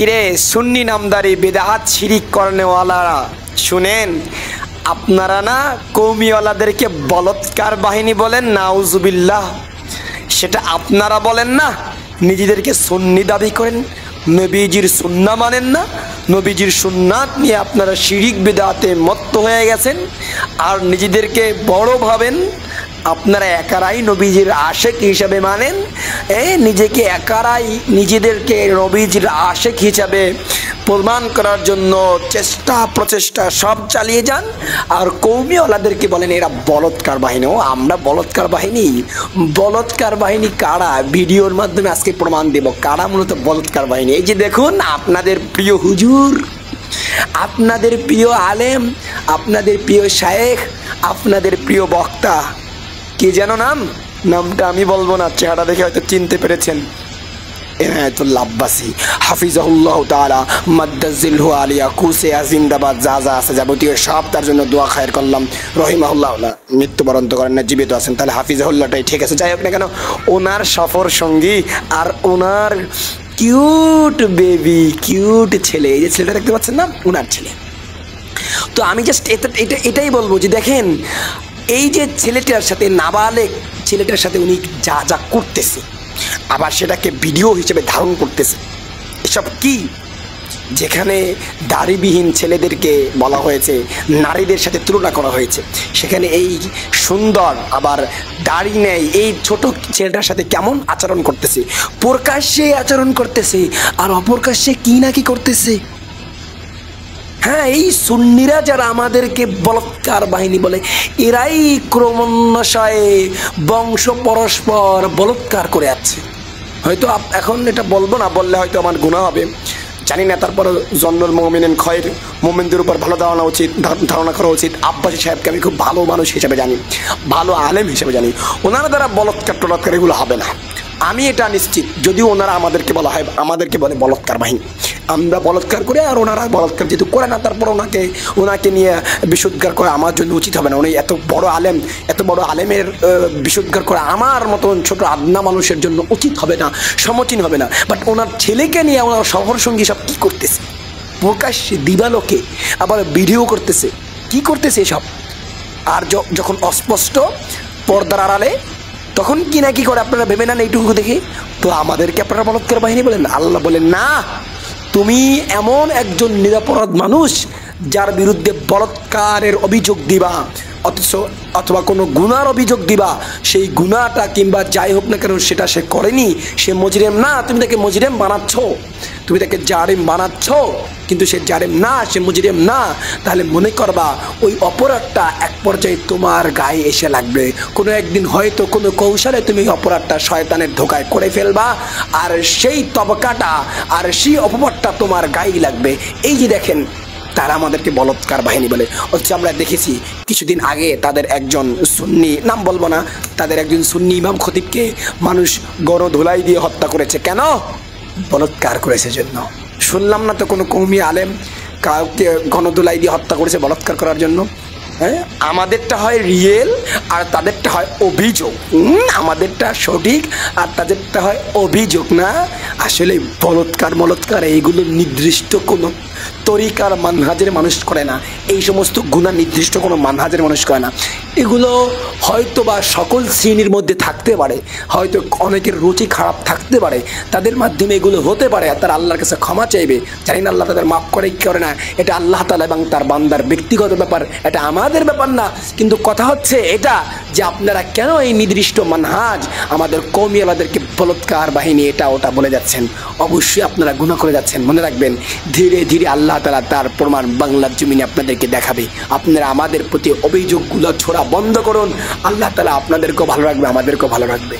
কিরে সুন্নি নামদারি বেদাত শিরিক করনেওয়ালারা শুনেন, আপনারা না কৌমিওয়ালাদেরকে বলৎকার বাহিনী বলেন, নাউজুবিল্লাহ। সেটা আপনারা বলেন না, নিজেদেরকে সুন্নি দাবি করেন, নবীজির সুন্নাহ মানেন না, নবীজির সুন্নাত নিয়ে আপনারা শিরিক বেদাতে মত্ত হয়ে গেছেন আর নিজেদেরকে বড় ভাবেন। আপনারা একারাই নবীজির আশেক হিসাবে মানেন, নিজেকে একারাই নিজেদেরকে নবীজির আশেক হিসাবে প্রমাণ করার জন্য প্রচেষ্টা সব চালিয়ে যান। আর কৌমিওয়ালাদেরকে বলেন এরা বলৎকার বাহিনী। ও আমরা বলৎকার বাহিনী? বলৎকার বাহিনী কারা? ভিডিওর মাধ্যমে আজকে প্রমাণ দেব কারা মূলত বলৎকার বাহিনী। এই যে দেখুন, আপনাদের প্রিয় হুজুর, আপনাদের প্রিয় আলেম, আপনাদের প্রিয় শায়েখ, আপনাদের প্রিয় বক্তা, কি যেন নামটা আমি বলবো না, চেহারা দেখে হয়তো চিনতে পেরেছেন, এনায়েতুল্লাহ আব্বাসী হাফিজাহুল্লাহ তাআলা মাদ্দাজিলহু আলিয়া কুসে জিন্দাবাদ, যা যা আছে যাবতীয় সব তার জন্য দোয়া খায়ের করলাম। রহিমাহুল্লাহ না মৃত্যুবরণ তো করেন না, জীবিত আছেন, তাহলে হাফিজাহুল্লাহটাই ঠিক আছে। যাই হোক না কেন, ওনার সফর সঙ্গী আর ওনার কিউট বেবি, কিউট ছেলে, এই যে ছেলেটা দেখতে পাচ্ছেন না, ওনার ছেলে। তো আমি জাস্ট এটাই বলবো যে দেখেন, এই যে ছেলেটার সাথে, নাবালেগ ছেলেটার সাথে উনি যা যা করতেছে, আবার সেটাকে ভিডিও হিসেবে ধারণ করতেছে, এসব কি? যেখানে দাড়িবিহীন ছেলেদেরকে বলা হয়েছে নারীদের সাথে তুলনা করা হয়েছে, সেখানে এই সুন্দর আবার দাড়ি নেই এই ছোট ছেলেটার সাথে কেমন আচরণ করতেছে, প্রকাশ্যে আচরণ করতেছে আর অপ্রকাশ্যে কি না কি করতেছে। হ্যাঁ, এই সুন্নিরা যারা আমাদেরকে বলৎকার বাহিনী বলে, এরাই ক্রমান্বয়ে বংশ পরস্পর বলৎকার করে আছে। হয়তো এখন এটা বলবো না, বললে হয়তো আমার গুনাহ হবে, জানি না। তারপর জন্নুল মুমিনিন খয়র, মুমিনদের উপর ভালো ধারণা করা উচিত। আব্বাসী সাহেবকে আমি খুব ভালো মানুষ হিসেবে জানি, ভালো আলেম হিসেবে জানি। ওনারা দ্বারা বলৎকার এগুলো হবে না, আমি এটা নিশ্চিত। যদিও ওনারা আমাদেরকে বলা হয়, আমাদেরকে বলে বলৎকার বাহিনী, আমরা বলৎকার করে, আর ওনারা বলৎকার যেহেতু করে না, তারপর ওনাকে নিয়ে বিশুদ্ধার করা আমার জন্য উচিত হবে না। উনি এত বড় আলেমের বিশুদ্ধার করা আমার মতন ছোট আদনা মানুষের জন্য উচিত হবে না, সমচীন হবে না। বাট ওনার ছেলেকে নিয়ে ওনার সফর সঙ্গী সব কী করতেছে, প্রকাশ্যে দিবালোকে আবার ভিডিও করতেছে, কি করতেছে এসব। আর যখন অস্পষ্ট পর্দার আড়ালে, তখন কি না কি করে আপনারা ভেবে নেন এইটুকু দেখে। তো আমাদেরকে আপনারা বলৎকার বাহিনী বলেন? আল্লাহ বলেন না, তুমি এমন একজন নিরপরাধ মানুষ যার বিরুদ্ধে বলৎকারের অভিযোগ দিবা, অথবা কোনো গুনার অভিযোগ দিবা, সেই গুনাটা কিংবা যাই হোক না কেন সেটা সে করেনি, সে মুজরিম না, তুমি তাকে মুজরিম বানাচ্ছ, তুমি তাকে জারিম বানাচ্ছ, কিন্তু সে জারিম না, সে মুজরিম না, তাহলে মনে করবা ওই অপরাধটা এক পর্যায়ে তোমার গায়ে এসে লাগবে। কোনো একদিন হয়তো কোনো কৌশলে তুমি অপরাধটা শয়তানের ধোকায় করে ফেলবা, আর সেই তবকাটা আর সেই অপরাধটা তোমার গায়ে লাগবে। এই যে দেখেন, তারা আমাদেরকে বলৎকার বাহিনী বলে। অথচ আমরা দেখেছি কিছুদিন আগে তাদের একজন সুন্নি, নাম বলবো না, তাদের একজন সুন্নি ইমাম খতিবকে মানুষ গণধুলাই দিয়ে হত্যা করেছে। কেন? বলৎকার করেছে জন্য। শুনলাম না তো কোনো কওমি আলেম কাউকে গণধুলাই দিয়ে হত্যা করেছে বলৎকার করার জন্য। হ্যাঁ, আমাদেরটা হয় রিয়েল আর তাদেরটা হয় অভিযোগ। আমাদেরটা সঠিক আর তাদেরটা হয় অভিযোগ। না, আসলে বলৎকার এইগুলো নির্দিষ্ট কোনো তরিকার মানহাজের মানুষ করে না, এই সমস্ত গুনাহ নির্দিষ্ট কোনো মানহাজের মানুষ করে না। এগুলো হয়তো বা সকল শ্রেণীর মধ্যে থাকতে পারে, হয়তো অনেকের রুচি খারাপ থাকতে পারে, তাদের মাধ্যমে এগুলো হতে পারে, আর তারা আল্লাহর কাছে ক্ষমা চাইবে। জানি না আল্লাহ তাদের মাফ করে কি করে না, এটা আল্লাহ তাআলা এবং তার বান্দার ব্যক্তিগত ব্যাপার, এটা আমাদের ব্যাপার না। কিন্তু কথা হচ্ছে এটা যে আপনারা কেন এই নির্দিষ্ট মানহাজ আমাদের কওমিওয়ালাদেরকে বলৎকার বাহিনী এটা ওটা বলে যাচ্ছেন। অবশ্যই আপনারা গুনাহ করে যাচ্ছেন। মনে রাখবেন, ধীরে ধীরে আল্লাহ তাআলা তার প্রমাণ বাংলার জমিনে আপনাদেরকে দেখাবে। আপনারা আমাদের প্রতি অভিযোগগুলো ছোড়া বন্ধ করুন, আল্লাহ তাআলা আপনাদেরকেও ভালো রাখবে, আমাদেরকেও ভালো রাখবে।